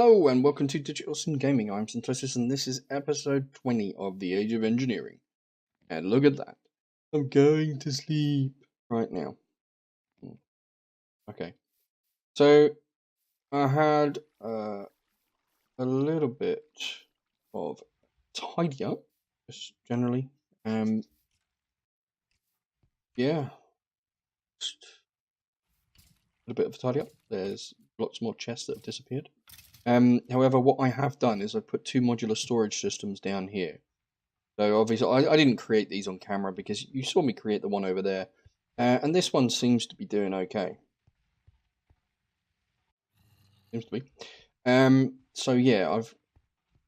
Hello and welcome to digitalSyn Gaming. I'm Synthesis and this is episode 20 of the Age of Engineering. And look at that. I'm going to sleep right now. Okay. So I had a little bit of tidy up, just generally. Yeah. Just a little bit of a tidy up. There's lots more chests that have disappeared. However, what I have done is I've put two modular storage systems down here. So obviously, I didn't create these on camera because you saw me create the one over there. And this one seems to be doing okay. Seems to be. So yeah, I've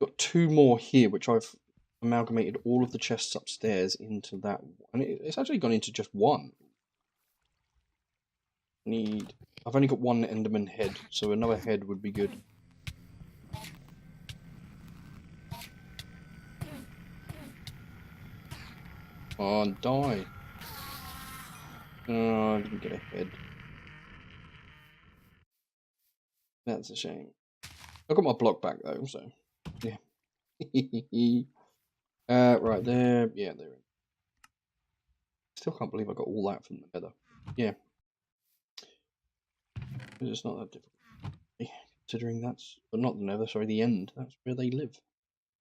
got two more here, which I've amalgamated all of the chests upstairs into that one. And it's actually gone into just one. I've only got one Enderman head, so another head would be good. Oh, die. Oh, I didn't get a head. That's a shame. I got my block back though, so yeah. Right there. Yeah, there. Still can't believe I got all that from the nether. Yeah. It's not that difficult. Considering that's, but not the nether, sorry, the end. That's where they live.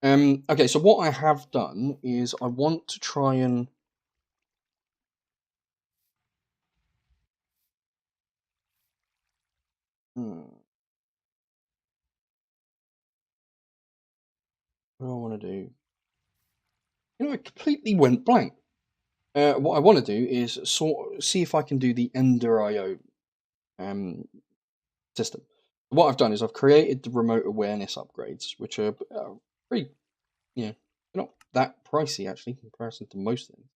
Okay, so what I have done is I want to try and what do I want to do? You know, it completely went blank. What I want to do is see if I can do the EnderIO system. What I've done is I've created the remote awareness upgrades, which are pretty, you know, they're not that pricey actually in comparison to most things.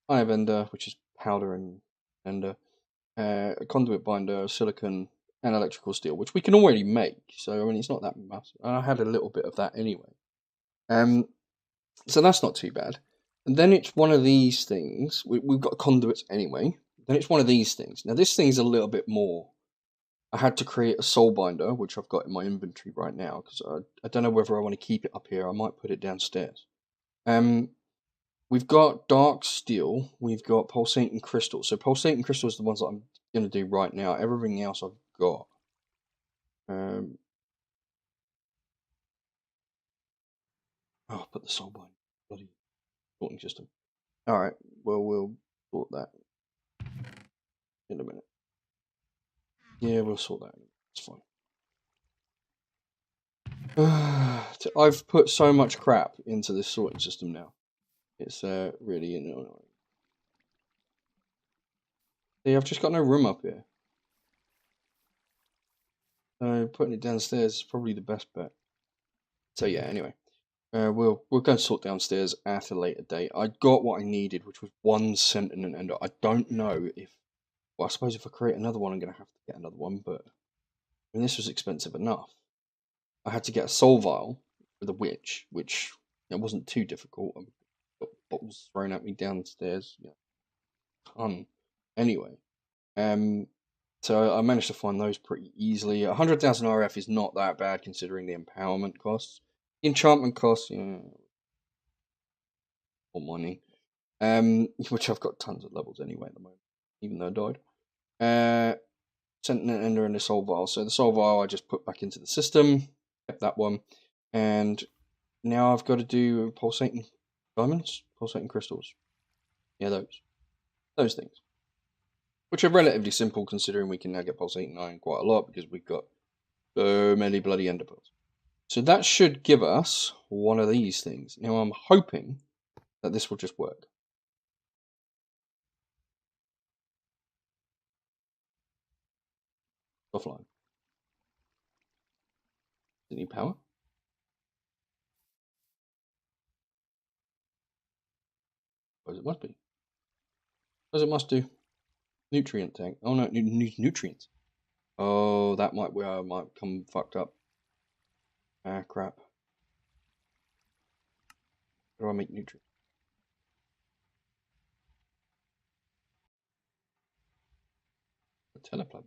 I have Ender, which is powder and Ender, a conduit binder, silicon, and electrical steel, which we can already make. So I mean, it's not that massive. I had a little bit of that anyway. So that's not too bad. And then it's one of these things. We've got conduits anyway. Then it's one of these things. Now this thing's a little bit more. I had to create a soul binder, which I've got in my inventory right now because I don't know whether I want to keep it up here. I might put it downstairs. We've got dark steel. We've got pulsating crystal. So pulsating crystal is the ones that I'm going to do right now. Everything else I've got. Oh, put the soul binder. Bloody sorting system. All right. Well, we'll sort that in a minute. Yeah, we'll sort that. It's fine. I've put so much crap into this sorting system now. It's really annoying. See, I've just got no room up here. So putting it downstairs is probably the best bet. So yeah, anyway. We'll go and sort downstairs at a later date. I got what I needed, which was one sentient ender. I don't know if... Well, I suppose if I create another one, I'm going to have to get another one, but... I mean, this was expensive enough. I had to get a soul vial for the witch, which it wasn't too difficult. I got bottles thrown at me downstairs. Yeah, ton. Anyway, so I managed to find those pretty easily. 100,000 RF is not that bad considering the empowerment costs. The enchantment costs, more money. Which I've got tons of levels anyway at the moment, even though I died. Sent an ender and a soul vial. So the soul vial I just put back into the system, kept that one, and now I've got to do pulsating diamonds, pulsating crystals. Yeah, those things. Which are relatively simple considering we can now get pulsating iron quite a lot because we've got so many bloody ender pearls. So that should give us one of these things. Now I'm hoping that this will just work. Offline. Does it need power? Suppose it must be. Suppose it must do. Nutrient tank. Oh no, nutrients. Oh, that might where I might come fucked up. Ah, crap. How do I make nutrients? A teleplant.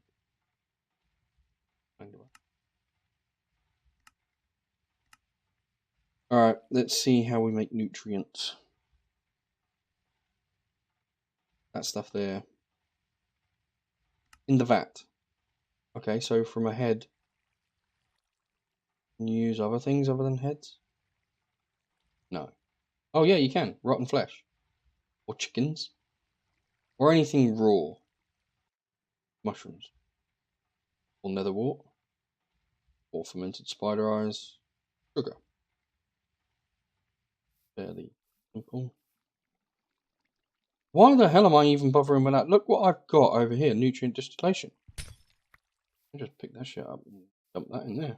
Alright, let's see how we make nutrients. That stuff there. In the vat. Okay, so from a head, can you use other things other than heads? No. Oh yeah, you can. Rotten flesh. Or chickens. Or anything raw. Mushrooms. Or netherwort. Or fermented spider eyes. Sugar. Fairly simple. Why the hell am I even bothering with that? Look what I've got over here. Nutrient distillation. I'll just pick that shit up and dump that in there.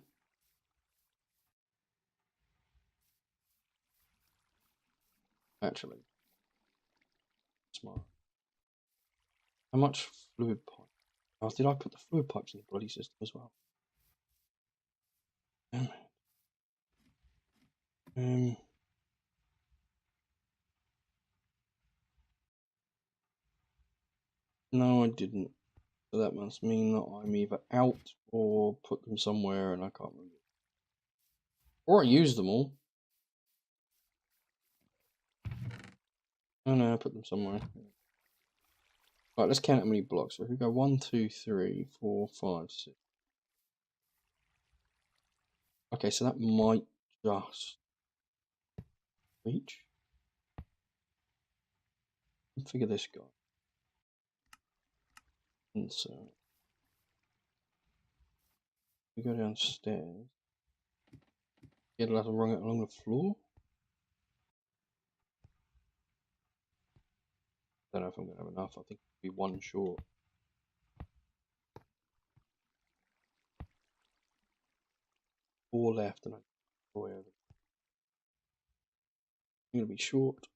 Actually. Smart. How much fluid pipe? Oh, did I put the fluid pipes in the bloody system as well? Damn it. No, I didn't. So that must mean that I'm either out or put them somewhere and I can't remember. Or I used them all. Oh no, I put them somewhere. Right, let's count how many blocks. So if we go 1, 2, 3, 4, 5, 6. Okay, so that might just reach. Figure this guy. And so we go downstairs. Get a little rung it along the floor. I don't know if I'm going to have enough. I think it'll be one short. 4 left, and I go over. I'm going to be short.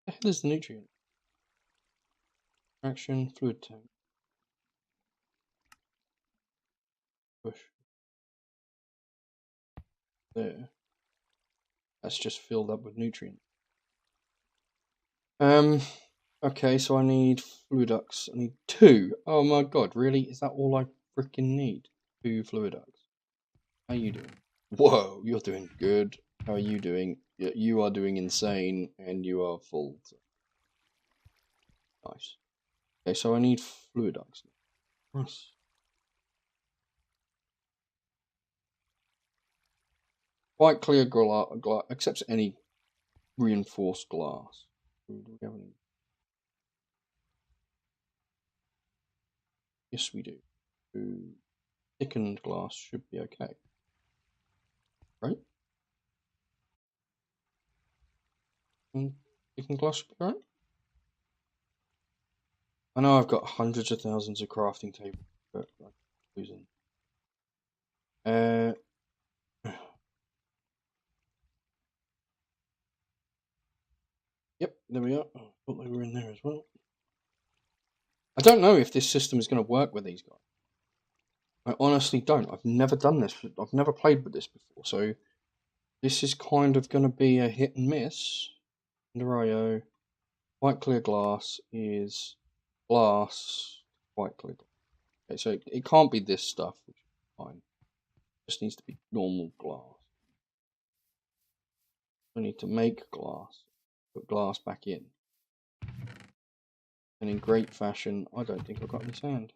The hell is the nutrient? Action, fluid tank. Push. There. That's just filled up with nutrients. Okay, so I need fluiducts. I need 2. Oh my god, really? Is that all I freaking need? 2 fluiducts. How you doing? Whoa, you're doing good. How are you doing? You are doing insane, and you are full. Nice. Okay, so I need fluiducts. Nice. Quite clear glass, accepts any reinforced glass. Do we have any? Yes, we do. Thickened glass should be okay. Right? Thickened glass should be right. I know I've got hundreds of thousands of crafting tables, but I'm losing. Yep, there we are. I thought they were in there as well. I don't know if this system is going to work with these guys. I honestly don't. I've never done this. I've never played with this before, so this is kind of going to be a hit and miss. EnderIO, white clear glass is glass, white clear glass. Okay, so it can't be this stuff, which is fine. It just needs to be normal glass. I need to make glass, put glass back in. And in great fashion, I don't think I've got any sand.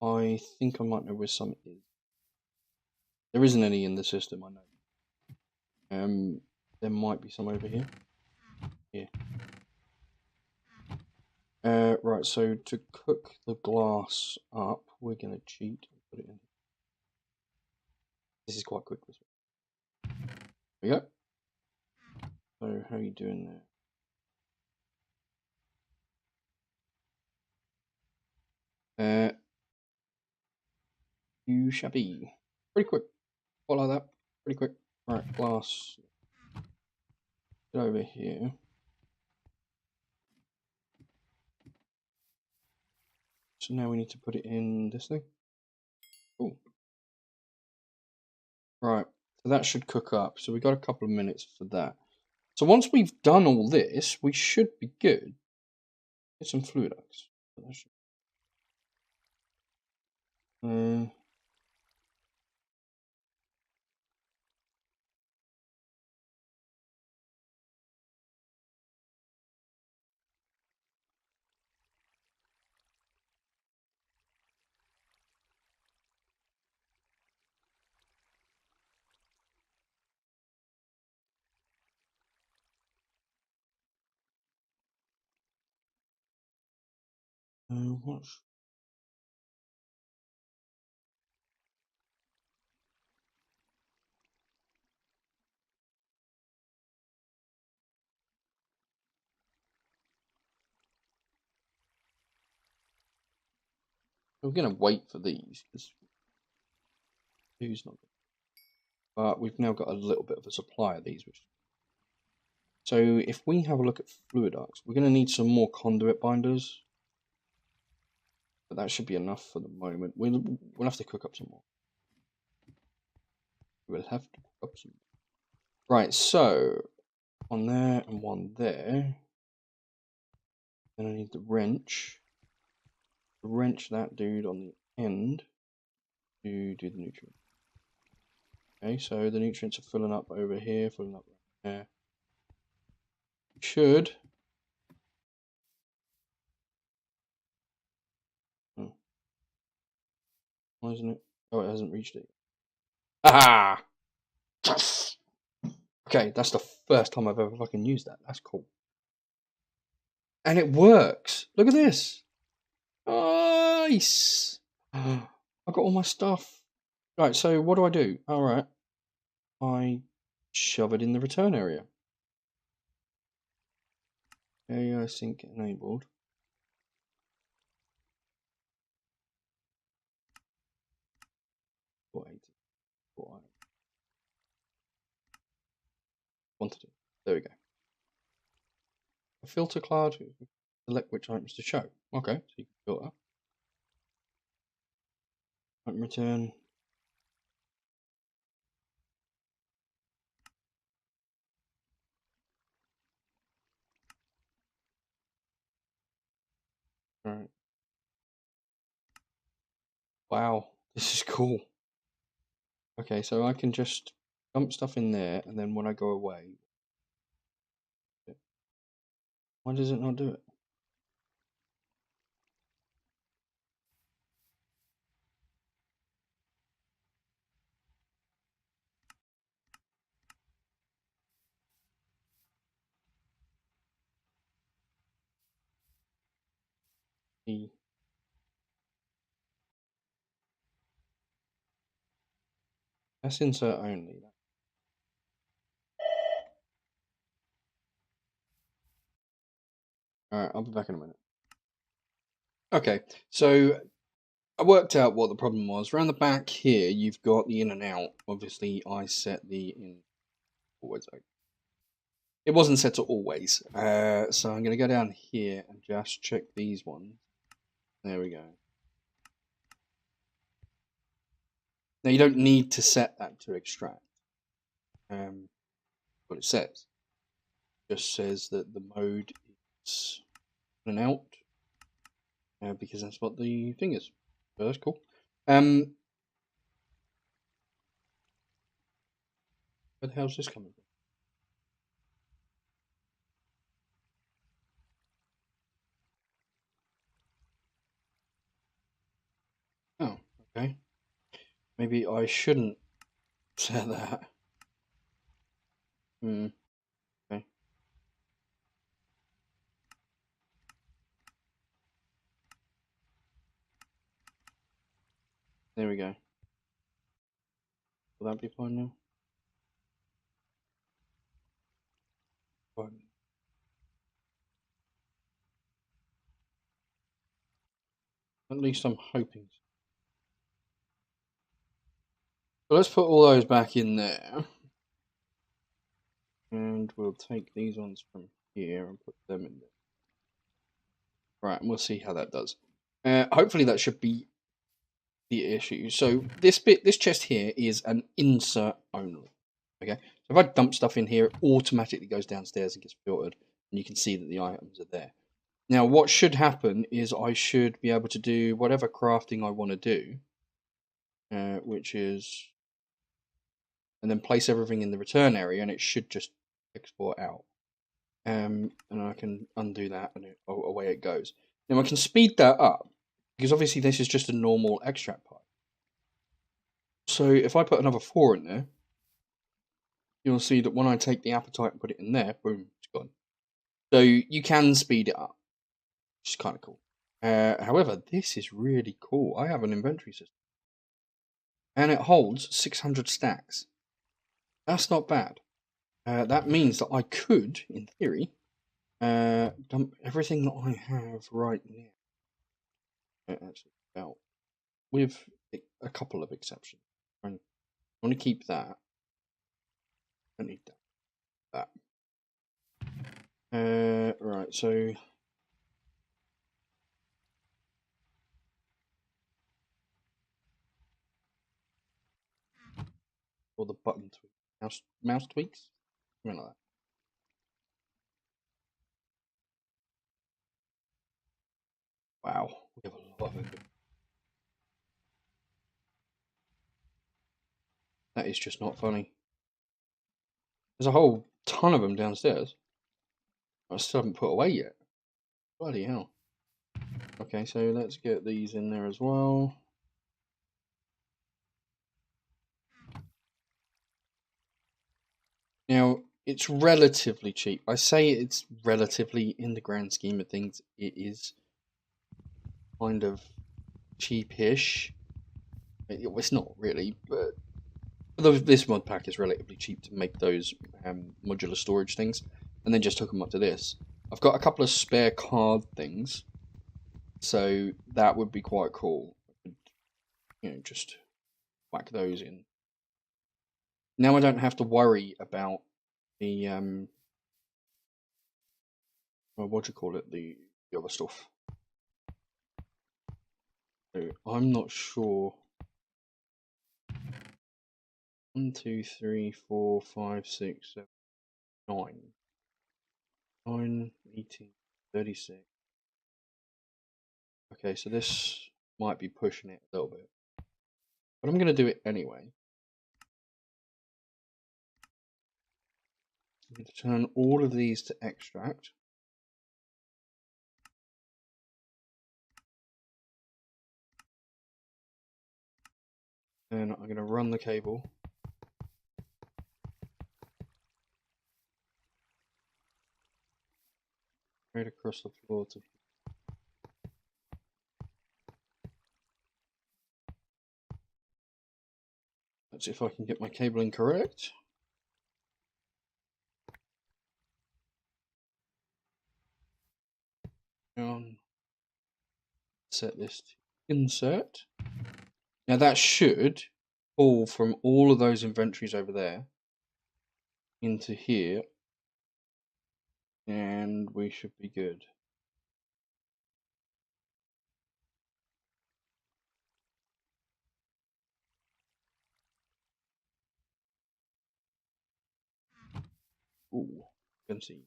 I think I might know where some is. There isn't any in the system, I know. There might be some over here. Here. Right, so to cook the glass up, we're going to cheat and put it in. This is quite quick, this one. There we go. So, how are you doing there? You shabby. Pretty quick. Follow that. Pretty quick. Right, glass. Get over here. So now we need to put it in this thing. Cool. Right, so that should cook up. So we got a couple of minutes for that. So once we've done all this, we should be good. Get some fluidics. What's... We're going to wait for these because who's not. But we've now got a little bit of a supply of these. So if we have a look at fluidics, we're going to need some more conduit binders. But that should be enough for the moment. We'll have to cook up some more. We'll have to cook up some more. Right, so one there and one there. Then I need the wrench. Wrench that dude on the end to do the nutrient. Okay, so the nutrients are filling up over here, filling up right there. Should. Oh. Why isn't it? Oh, it hasn't reached it. Ah! Yes! Okay, that's the first time I've ever fucking used that. That's cool. And it works. Look at this. Nice. I've got all my stuff. Right, so what do? Alright. I shove it in the return area. AI sync enabled. Quantity. There we go. A filter cloud. Select which items to show. Okay, so you can filter. Item return. Alright. Wow, this is cool. Okay, so I can just dump stuff in there, and then when I go away... Why does it not do it? That's insert only. Alright, I'll be back in a minute. Okay, so I worked out what the problem was. Around the back here, you've got the in and out. Obviously, I set the in always open. It wasn't set to always. So I'm going to go down here and just check these ones. There we go. Now, you don't need to set that to extract. What it says. It just says that the mode is in and out. Because that's what the thing is. So that's cool. Where the hell's this coming from? Oh, okay. Maybe I shouldn't set that. Okay. There we go. Will that be fine now? Fine. At least I'm hoping. So let's put all those back in there. And we'll take these ones from here and put them in there. Right, and we'll see how that does. Hopefully that should be the issue. So this chest here is an insert only. Okay, If I dump stuff in here, it automatically goes downstairs and gets filtered, and you can see that the items are there. Now, what should happen is I should be able to do whatever crafting I want to do, which is, and then place everything in the return area, and it should just export out. And I can undo that, and away it goes. Now I can speed that up, because obviously this is just a normal extract pipe. So if I put another 4 in there, you'll see that when I take the apatite and put it in there, boom, it's gone. So you can speed it up, which is kind of cool. However, this is really cool. I have an inventory system, and it holds 600 stacks. That's not bad. That means that I could, in theory, dump everything that I have right now. Actually, about with a couple of exceptions. I want to keep that. I don't need that. Right, so or the button tweak, mouse tweaks, something like that. Wow, we have a lot of them. That is just not funny. There's a whole ton of them downstairs. I still haven't put away yet. Bloody hell. Okay, so let's get these in there as well. Now, it's relatively cheap. I say it's relatively, in the grand scheme of things, it is kind of cheapish. It's not really, but this mod pack is relatively cheap to make those modular storage things, and then just hook them up to this. I've got a couple of spare card things, so that would be quite cool. I could, just whack those in. Now I don't have to worry about the well, what do you call it? The other stuff. So I'm not sure. 1, 2, 3, 4, 5, 6, 7, 9. 9, 18, 36. Okay, so this might be pushing it a little bit, but I'm going to do it anyway. I'm going to turn all of these to extract. Then I'm going to run the cable. Straight across the floor to. Let's see if I can get my cabling correct. Set this to insert. Now that should pull from all of those inventories over there into here, and we should be good. Ooh, can see.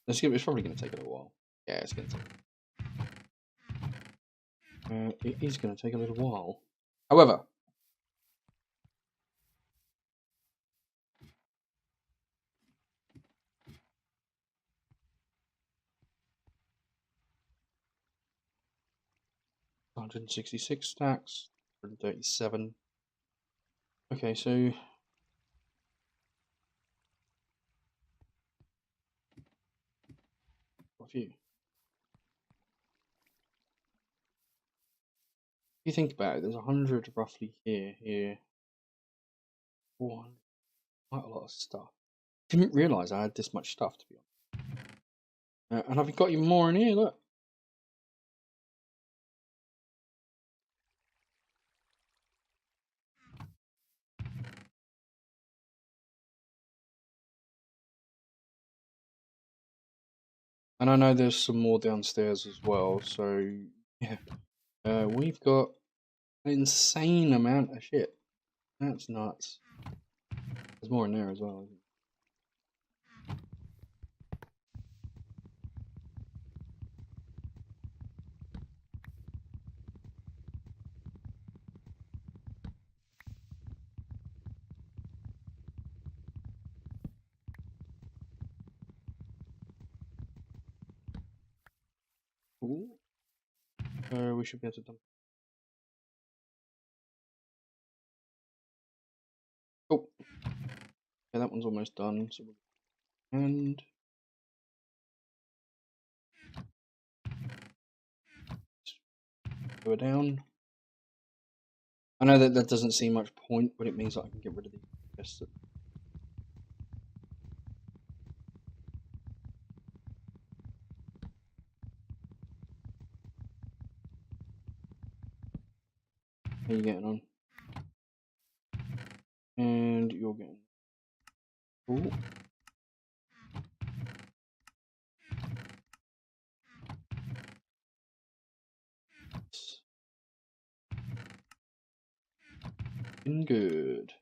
It's probably going to take a little while. Yeah, it's going to take. It is going to take a little while. However, $166 stacks, 137. Okay, so a few. If you think about it, there's 100 roughly here, 400, quite a lot of stuff. Didn't realise I had this much stuff, to be honest. And I've got even more in here, look. And I know there's some more downstairs as well, so yeah. We've got an insane amount of shit. That's nuts. There's more in there as well. Ooh. We should be able to dump. Oh, yeah, that one's almost done. So and go down. I know that that doesn't seem much point, but it means that I can get rid of the chests. How are you getting on? And you're getting. Ooh. Been good.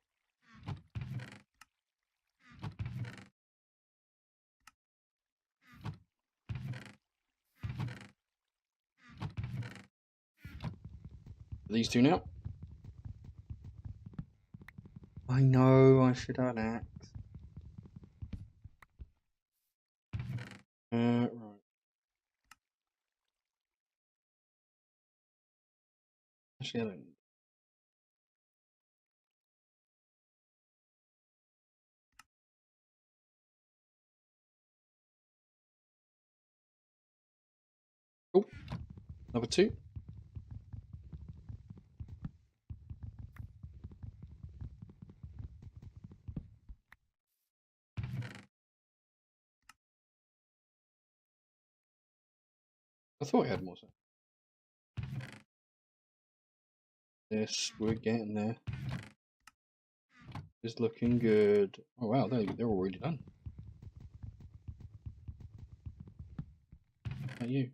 These two now. I know I should have an axe. Right. Actually, I don't. Oh, number two. I thought I had more. Yes, we're getting there. It's looking good. Oh wow, they're already done. How about you?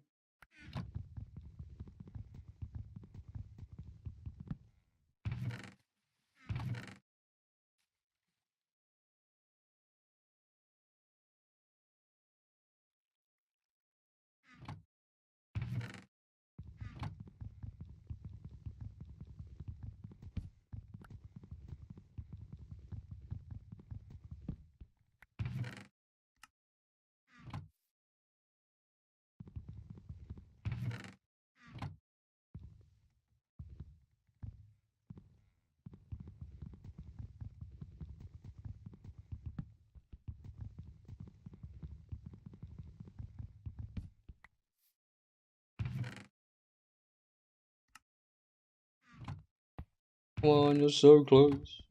Come on, you're so close.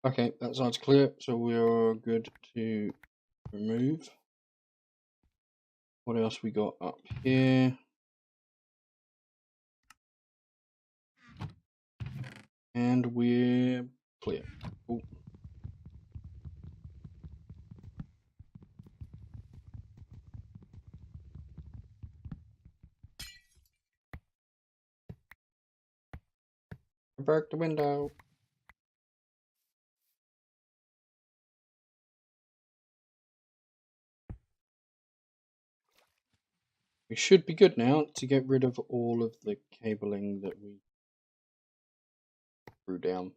Okay, that side's clear, so we are good to remove. What else we got up here? And we're clear. Ooh. Broke the window. We should be good now to get rid of all of the cabling that we threw down.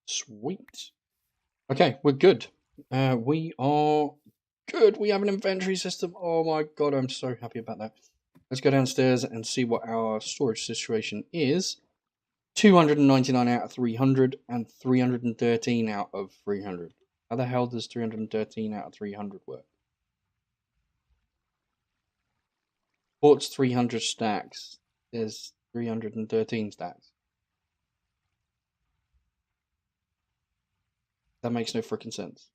Sweet. Okay, we're good. We are good. We have an inventory system. Oh my god, I'm so happy about that. Let's go downstairs and see what our storage situation is. 299 out of 300 and 313 out of 300. How the hell does 313 out of 300 work? Port's 300 stacks. There's 313 stacks. That makes no freaking sense.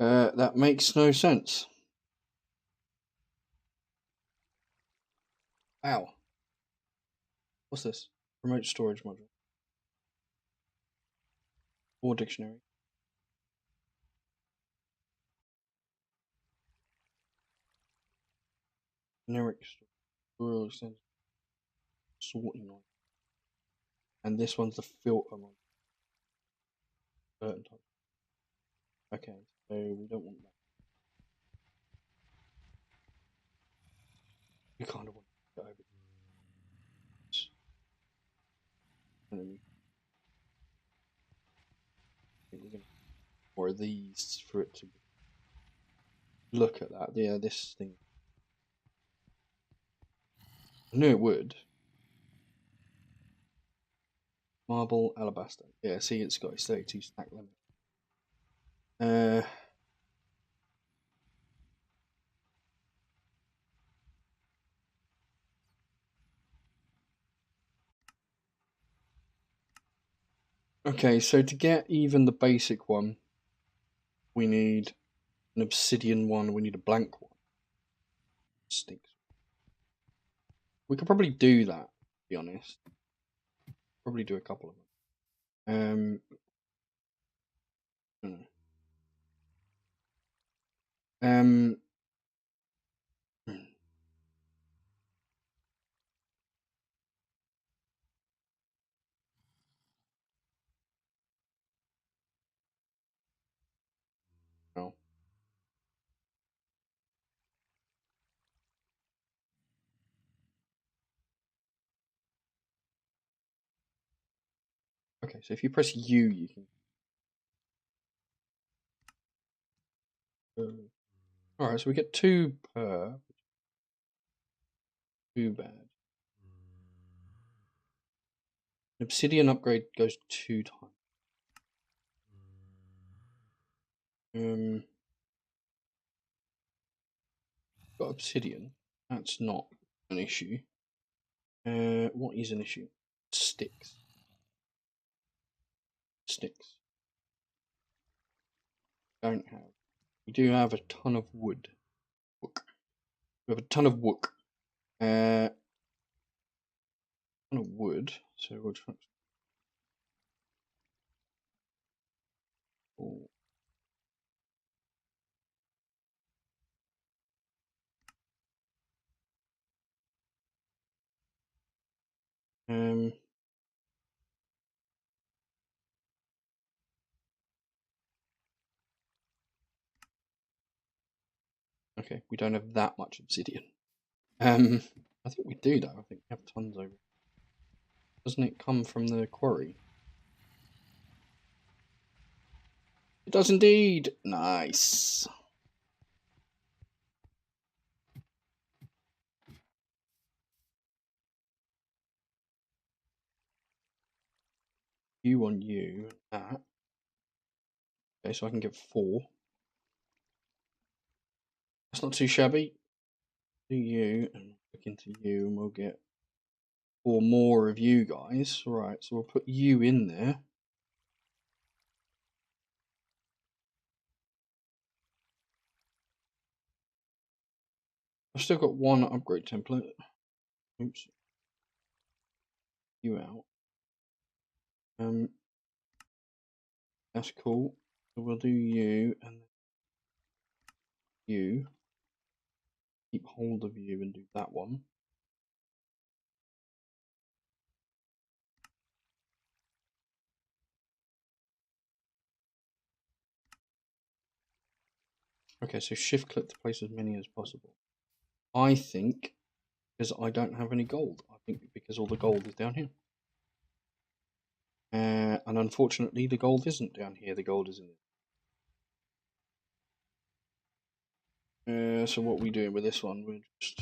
That makes no sense. Ow. What's this? Remote storage module. Or dictionary. Generic storage extension. Sorting on. And this one's the filter module. Certain type. Okay, so we don't want that. We kind of want to go over this. And then we're going to more of these for it to look at that. Yeah, this thing. I knew it would. Marble, alabaster. Yeah, see, it's got its 32 stack limit. Okay, so to get even the basic one, we need an obsidian one, we need a blank one. Stinks. We could probably do that, to be honest. Probably do a couple of them. Hmm. No. Okay, so if you press U, you can. Alright, so we get 2 per. Too bad. Obsidian upgrade goes 2 times. Got obsidian. That's not an issue. What is an issue? Sticks. Sticks. Don't have. We do have a ton of wood. Wook. We have a ton of wook. Ton of wood. So we'll try. Oh. Okay, we don't have that much obsidian. I think we do though. I think we have tons over. Doesn't it come from the quarry? It does indeed. Nice. You on you. That. Okay, so I can get 4. That's not too shabby. Do you and look into you, and we'll get 4 more of you guys. Right, so we'll put you in there. I've still got 1 upgrade template. Oops. You out. That's cool. So we'll do you and you. Keep hold of you and do that one. Okay, so shift click to place as many as possible. I think because I don't have any gold. I think because all the gold is down here. And unfortunately, the gold isn't down here. The gold is in there. So what are we doing with this one? We're just...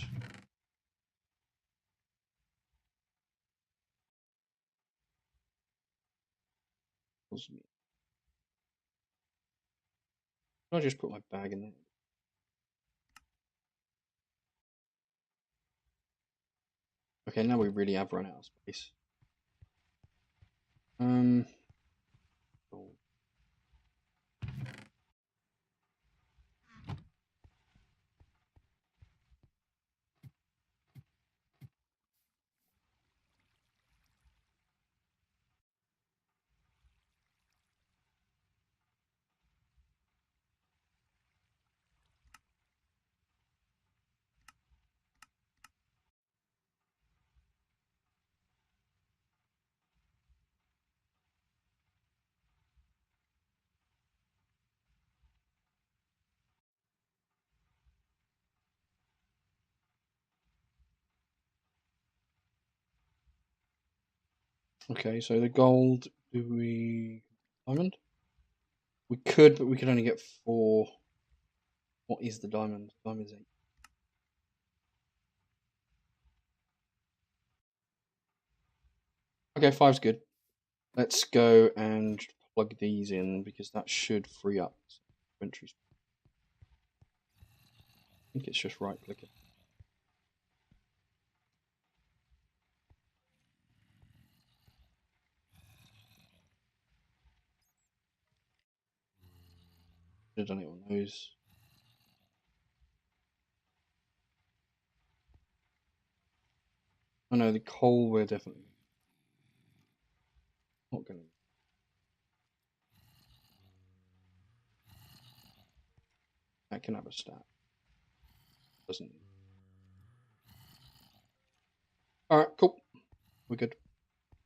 I'll just put my bag in there. Okay, now we really have run out of space. Gold. Okay, so the gold, do we... Diamond? We could, but we could only get 4. What is the diamond? Diamond's 8. Okay, 5's good. Let's go and plug these in because that should free up inventory. I think it's just right clicking. Should have done it on those. Oh no, the coal we're definitely not going to. That can have a stat. Doesn't. Alright, cool. We're good.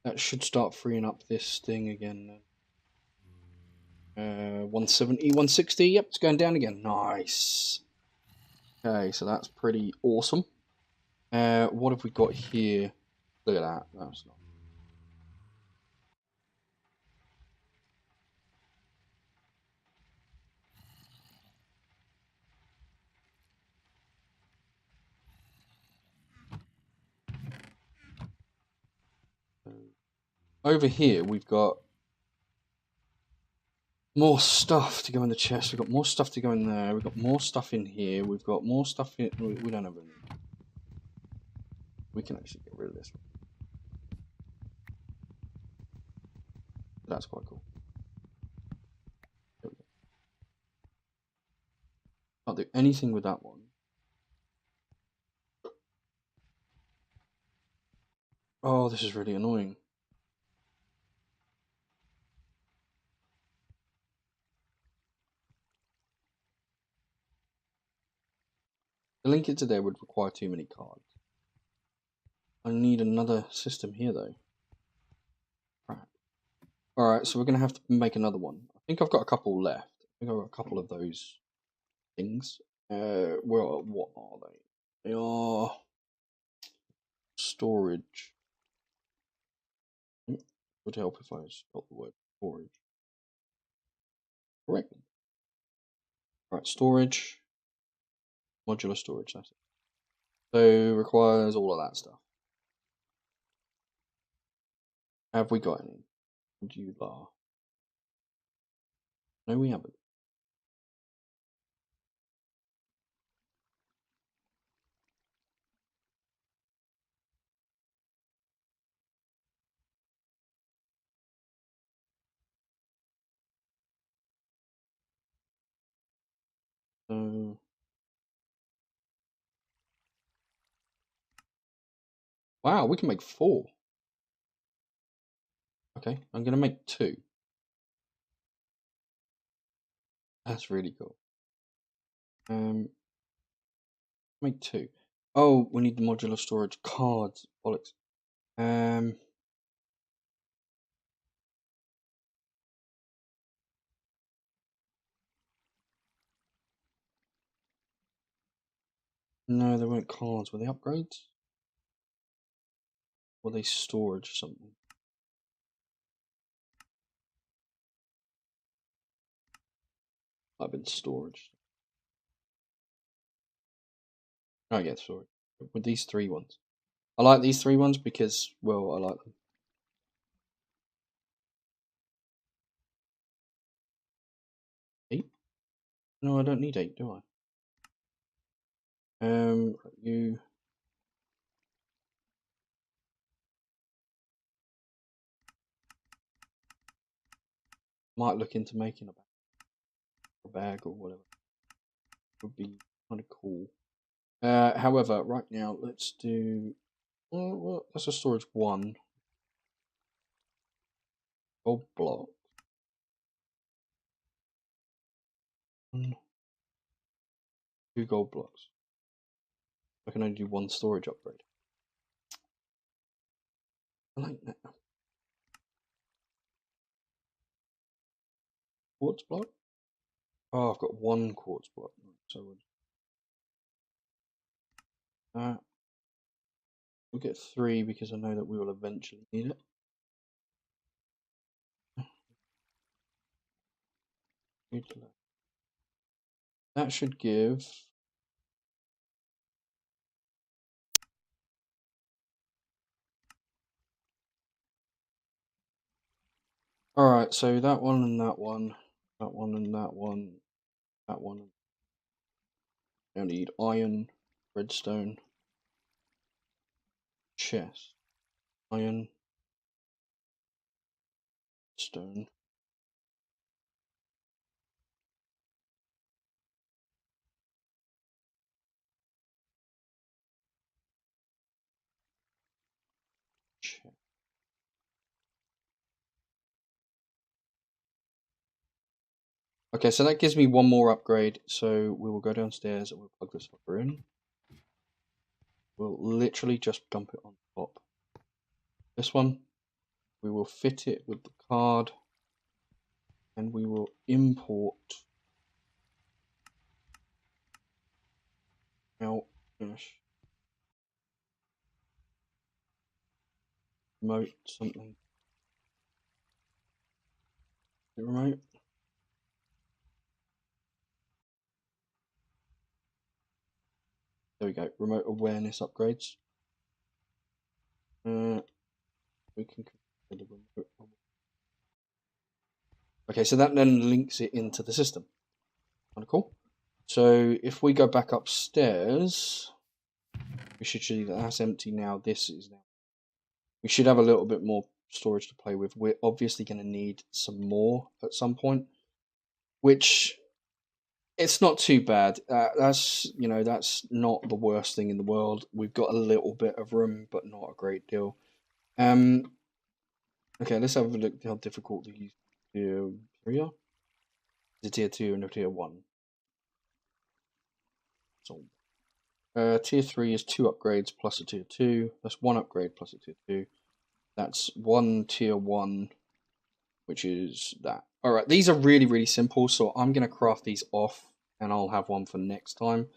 That should start freeing up this thing again then. 170, 160. Yep, it's going down again. Nice. Okay, so that's pretty awesome. What have we got here? Look at that. That's not. Over here, we've got more stuff to go in the chest. We've got more stuff to go in there. We've got more stuff in here. We've got more stuff in. We don't have any. We can actually get rid of this one. That's quite cool. There we go. Can't do anything with that one. Oh, this is really annoying. To link it to there would require too many cards. I need another system here though. Crap. Alright, so we're going to have to make another one. I think I've got a couple left. I think I've got a couple of those things. Well, what are they? They are storage. It would help if I spelled the word storage correctly. Right, storage, modular storage, that's it. So requires all of that stuff. Have we got any? Modular. No, we haven't. So wow, we can make 4. Okay, I'm gonna make 2. That's really cool. Make 2. Oh, we need the modular storage cards. Bollocks. No, they weren't cards. Were they upgrades? Or were they storage or something? Might have been storage. Oh yeah, storage. With these 3 ones. I like these 3 ones because, well, I like them. 8? No, I don't need 8, do I? You might look into making a bag or whatever. Would be kind of cool. However, right now let's do. Well, that's a storage 1. Gold block. 1, 2 gold blocks. I can only do 1 storage upgrade. I like that. Quartz block? Oh, I've got 1 quartz block. So we'll get 3 because I know that we will eventually need it. That should give. Alright, so that one and that one, that one and that one, that one. I need iron, redstone, chest, iron, stone. Chest. Okay, so that gives me one more upgrade. So we will go downstairs and we'll plug this fucker in. We'll literally just dump it on top. This one, we will fit it with the card and we will import out remote something. Remote. There we go. Remote awareness upgrades. We can the remote. Okay, so that then links it into the system. Kind of cool. So if we go back upstairs, we should see that that's empty now. This is now. We should have a little bit more storage to play with. We're obviously going to need some more at some point, which it's not too bad. That's not the worst thing in the world. We've got a little bit of room, but not a great deal. Okay, let's have a look at how difficult these tier 3 are. It's a tier 2 and a tier 1. So, tier 3 is 2 upgrades plus a tier 2. That's 1 upgrade plus a tier 2. That's 1 tier 1, which is that. Alright, these are really, really simple, so I'm going to craft these off, and I'll have one for next time.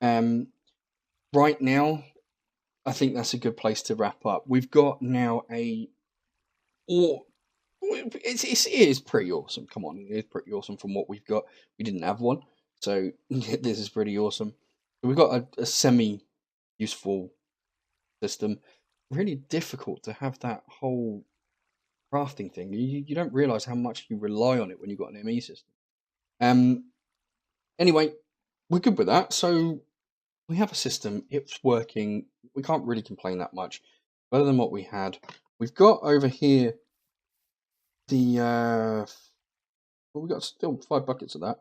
Right now, I think that's a good place to wrap up. We've got now it is pretty awesome. Come on, it is pretty awesome from what we've got. We didn't have one, so this is pretty awesome. We've got a semi-useful system. Really difficult to have that whole crafting thing. You don't realise how much you rely on it when you've got an ME system. Anyway, we're good with that. So we have a system. It's working. We can't really complain that much. Better than what we had. We've got over here the well, we've got still 5 buckets of that,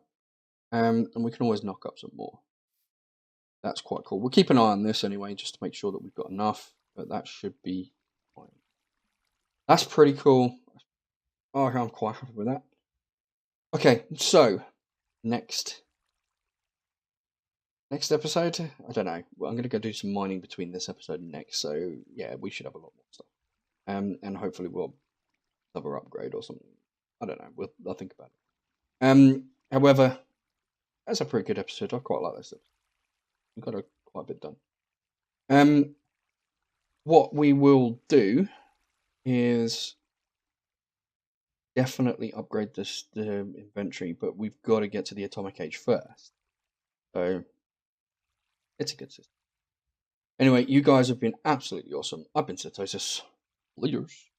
and we can always knock up some more. That's quite cool. We'll keep an eye on this anyway, just to make sure that we've got enough, but that should be fine. That's pretty cool. Oh, I'm quite happy with that. Okay, so next episode, I don't know. Well, I'm going to go do some mining between this episode and next, so yeah, we should have a lot more stuff. And hopefully we'll have an upgrade or something. I don't know. I'll think about it. However, that's a pretty good episode. I quite like this episode. We've got quite a bit done. What we will do is definitely upgrade the inventory, but we've got to get to the atomic age first. So it's a good system. Anyway, you guys have been absolutely awesome. I've been Setosis. Leaders.